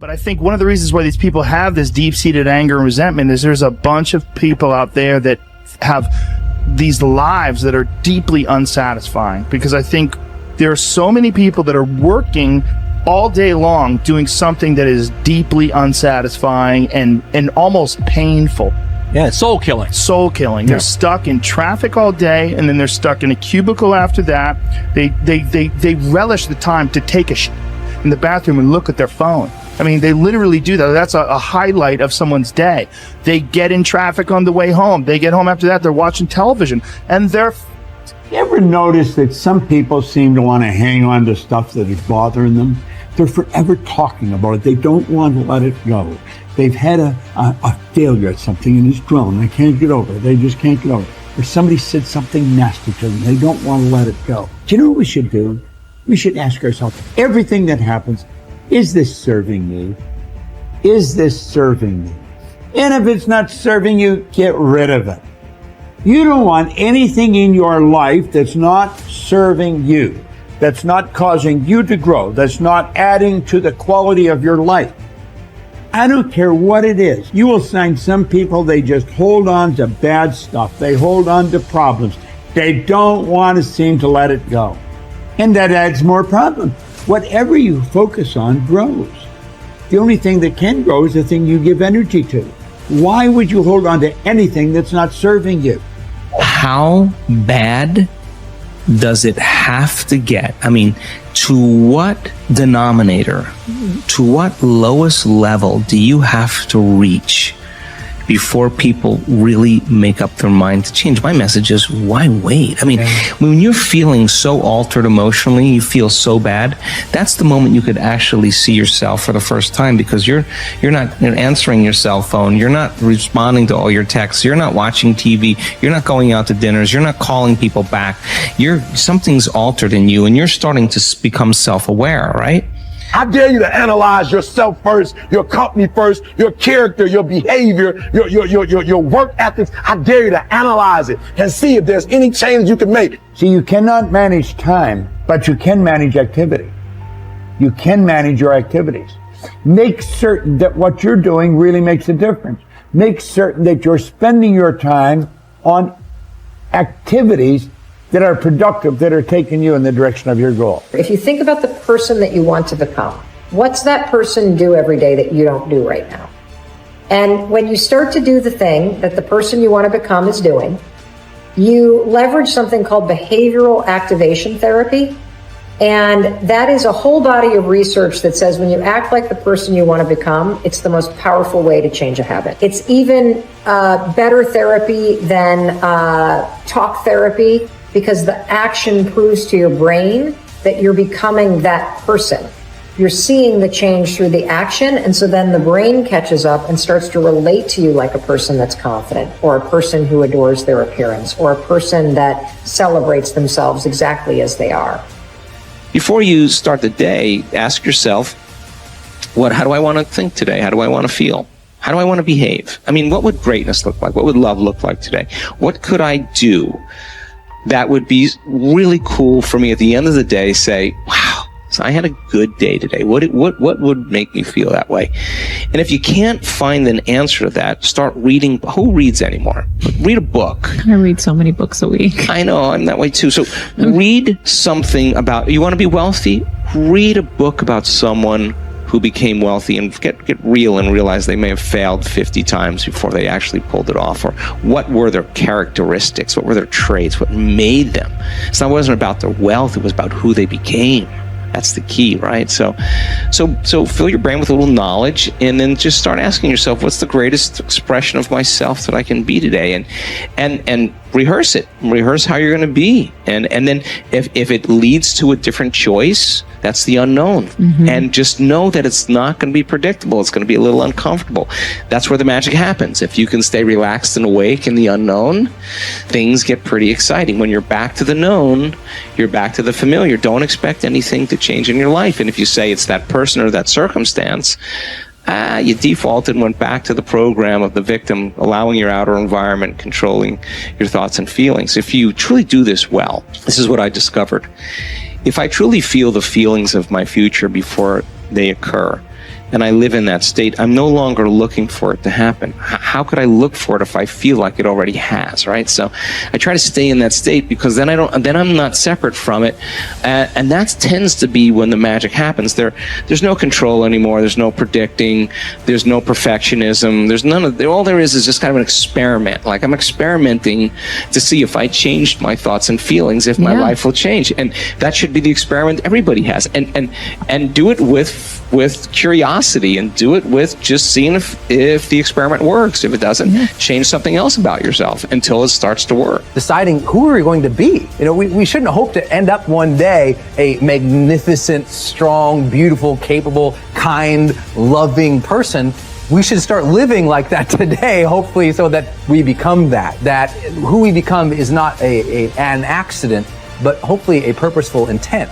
But I think one of the reasons why these people have this deep-seated anger and resentment is there's a bunch of people out there that have these lives that are deeply unsatisfying, because I think there are so many people that are working all day long doing something that is deeply unsatisfying and almost painful. Yeah, soul killing. Soul killing. Yeah. They're stuck in traffic all day, and then they're stuck in a cubicle after that. They relish the time to take a shit in the bathroom and look at their phone. I mean, they literally do that. That's a highlight of someone's day. They get in traffic on the way home. They get home after that. They're watching television, and they're... You ever notice that some people seem to want to hang on to stuff that is bothering them? They're forever talking about it. They don't want to let it go. They've had a failure at something and it's grown. They can't get over it. They just can't get over it. Or somebody said something nasty to them. They don't want to let it go. Do you know what we should do? We should ask ourselves, everything that happens, is this serving me? Is this serving me? And if it's not serving you, get rid of it. You don't want anything in your life that's not serving you, that's not causing you to grow, that's not adding to the quality of your life. I don't care what it is. You will find some people, they just hold on to bad stuff. They hold on to problems. They don't want to seem to let it go. And that adds more problems. Whatever you focus on grows. The only thing that can grow is the thing you give energy to. Why would you hold on to anything that's not serving you? How bad does it have to get? I mean, to what denominator, to what lowest level do you have to reach before people really make up their mind to change? My message is, why wait? I mean, when you're feeling so altered emotionally, you feel so bad, that's the moment you could actually see yourself for the first time, because you're not answering your cell phone, you're not responding to all your texts, you're not watching TV, you're not going out to dinners, you're not calling people back. Something's altered in you, and you're starting to become self-aware, right? I dare you to analyze yourself first, your company first, your character, your behavior, your work ethics. I dare you to analyze it and see if there's any change you can make. See, you cannot manage time, but you can manage activity. You can manage your activities. Make certain that what you're doing really makes a difference. Make certain that you're spending your time on activities that are productive, that are taking you in the direction of your goal. If you think about the person that you want to become, what's that person do every day that you don't do right now? And when you start to do the thing that the person you want to become is doing, you leverage something called behavioral activation therapy. And that is a whole body of research that says when you act like the person you want to become, it's the most powerful way to change a habit. It's even better therapy than talk therapy, because the action proves to your brain that you're becoming that person. You're seeing the change through the action, and so then the brain catches up and starts to relate to you like a person that's confident, or a person who adores their appearance, or a person that celebrates themselves exactly as they are. Before you start the day, ask yourself, how do I want to think today? How do I want to feel? How do I want to behave? I mean, what would greatness look like? What would love look like today? What could I do that would be really cool for me at the end of the day? Say, wow, so I had a good day today. What would make me feel that way? And if you can't find an answer to that, start reading. Who reads anymore? Read a book. I read so many books a week. I know, I'm that way too. So read something about, you want to be wealthy? Read a book about someone who became wealthy, and get real and realize they may have failed 50 times before they actually pulled it off. Or what were their characteristics? What were their traits? What made them? So it wasn't about their wealth, it was about who they became. That's the key, right? So fill your brain with a little knowledge, and then just start asking yourself, what's the greatest expression of myself that I can be today? And rehearse it. Rehearse how you're going to be. And then if it leads to a different choice, that's the unknown. Mm-hmm. And just know that it's not going to be predictable. It's going to be a little uncomfortable. That's where the magic happens. If you can stay relaxed and awake in the unknown, things get pretty exciting. When you're back to the known, you're back to the familiar. Don't expect anything to change in your life. And if you say it's that person or that circumstance, you defaulted and went back to the program of the victim, allowing your outer environment controlling your thoughts and feelings. If you truly do this well, this is what I discovered. If I truly feel the feelings of my future before they occur, and I live in that state, I'm no longer looking for it to happen. How could I look for it if I feel like it already has, right? So I try to stay in that state, because then I'm not separate from it. And that tends to be when the magic happens. There's no control anymore. There's no predicting. There's no perfectionism. There's none of, all there is just kind of an experiment. Like, I'm experimenting to see if I changed my thoughts and feelings, if my life will change. And that should be the experiment everybody has. And do it with curiosity, and do it with just seeing if the experiment works. If it doesn't, change something else about yourself until it starts to work. Deciding who are we going to be. You know, we shouldn't hope to end up one day a magnificent, strong, beautiful, capable, kind, loving person. We should start living like that today, hopefully, so that we become that. That who we become is not an accident, but hopefully a purposeful intent.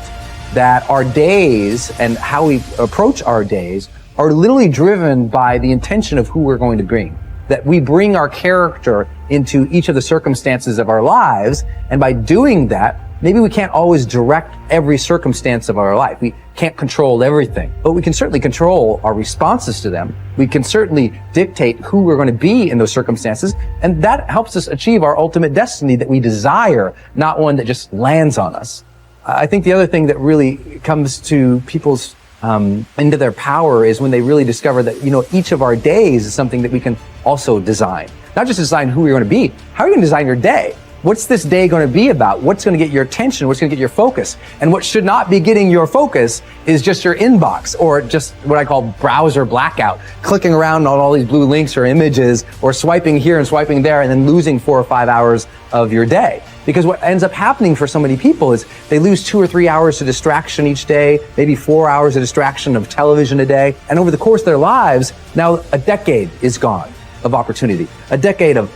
That our days and how we approach our days are literally driven by the intention of who we're going to bring. That we bring our character into each of the circumstances of our lives, and by doing that, maybe we can't always direct every circumstance of our life. We can't control everything, but we can certainly control our responses to them. We can certainly dictate who we're going to be in those circumstances, and that helps us achieve our ultimate destiny that we desire, not one that just lands on us. I think the other thing that really comes to people's into their power is when they really discover that, you know, each of our days is something that we can also design. Not just design who you're going to be. How are you going to design your day? What's this day going to be about? What's going to get your attention? What's going to get your focus? And what should not be getting your focus is just your inbox, or just what I call browser blackout, clicking around on all these blue links or images, or swiping here and swiping there, and then losing 4 or 5 hours of your day. Because what ends up happening for so many people is they lose 2 or 3 hours to distraction each day, maybe 4 hours of distraction of television a day. And over the course of their lives, now a decade is gone of opportunity, a decade of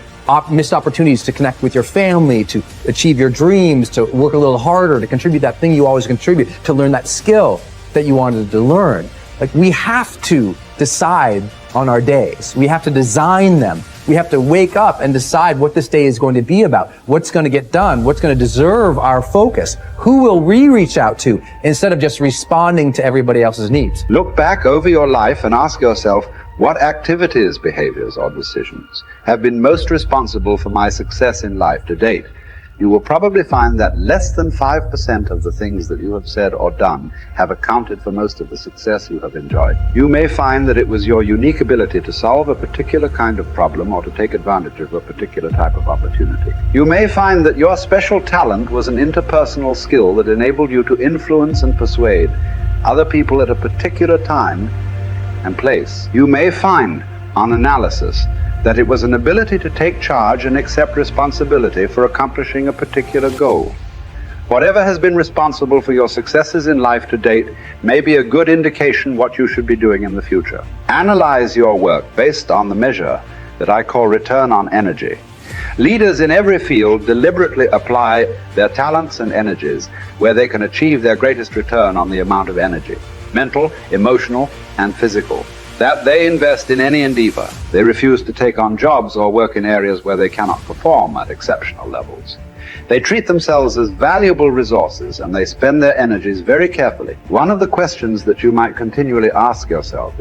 missed opportunities to connect with your family, to achieve your dreams, to work a little harder, to contribute that thing you always contribute, to learn that skill that you wanted to learn. Like, we have to decide on our days. We have to design them. We have to wake up and decide what this day is going to be about, what's going to get done, what's going to deserve our focus, who will we reach out to, instead of just responding to everybody else's needs. Look back over your life and ask yourself, what activities, behaviors, or decisions have been most responsible for my success in life to date? You will probably find that less than 5% of the things that you have said or done have accounted for most of the success you have enjoyed. You may find that it was your unique ability to solve a particular kind of problem or to take advantage of a particular type of opportunity. You may find that your special talent was an interpersonal skill that enabled you to influence and persuade other people at a particular time and place. You may find, on analysis, that it was an ability to take charge and accept responsibility for accomplishing a particular goal. Whatever has been responsible for your successes in life to date may be a good indication what you should be doing in the future. Analyze your work based on the measure that I call return on energy. Leaders in every field deliberately apply their talents and energies where they can achieve their greatest return on the amount of energy, mental, emotional, and physical, that they invest in any endeavor. They refuse to take on jobs or work in areas where they cannot perform at exceptional levels. They treat themselves as valuable resources, and they spend their energies very carefully. One of the questions that you might continually ask yourself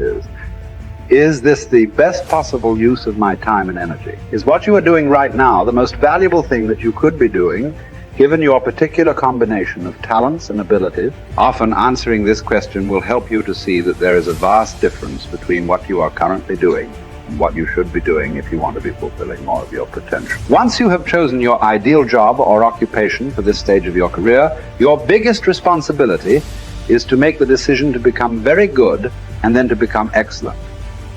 is this the best possible use of my time and energy? Is what you are doing right now the most valuable thing that you could be doing, given your particular combination of talents and abilities? Often answering this question will help you to see that there is a vast difference between what you are currently doing and what you should be doing if you want to be fulfilling more of your potential. Once you have chosen your ideal job or occupation for this stage of your career, your biggest responsibility is to make the decision to become very good and then to become excellent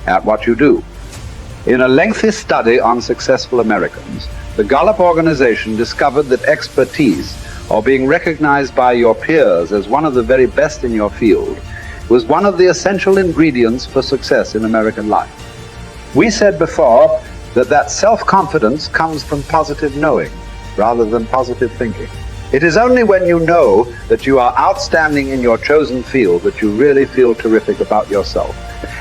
at what you do. In a lengthy study on successful Americans, the Gallup organization discovered that expertise, or being recognized by your peers as one of the very best in your field, was one of the essential ingredients for success in American life. We said before that self-confidence comes from positive knowing rather than positive thinking. It is only when you know that you are outstanding in your chosen field that you really feel terrific about yourself,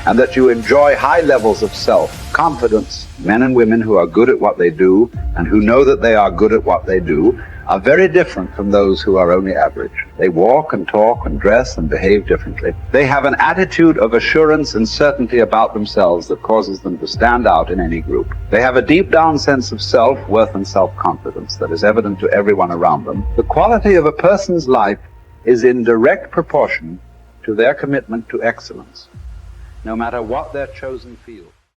and that you enjoy high levels of self-confidence. Men and women who are good at what they do and who know that they are good at what they do are very different from those who are only average. They walk and talk and dress and behave differently. They have an attitude of assurance and certainty about themselves that causes them to stand out in any group. They have a deep down sense of self-worth and self-confidence that is evident to everyone around them. The quality of a person's life is in direct proportion to their commitment to excellence, no matter what their chosen field.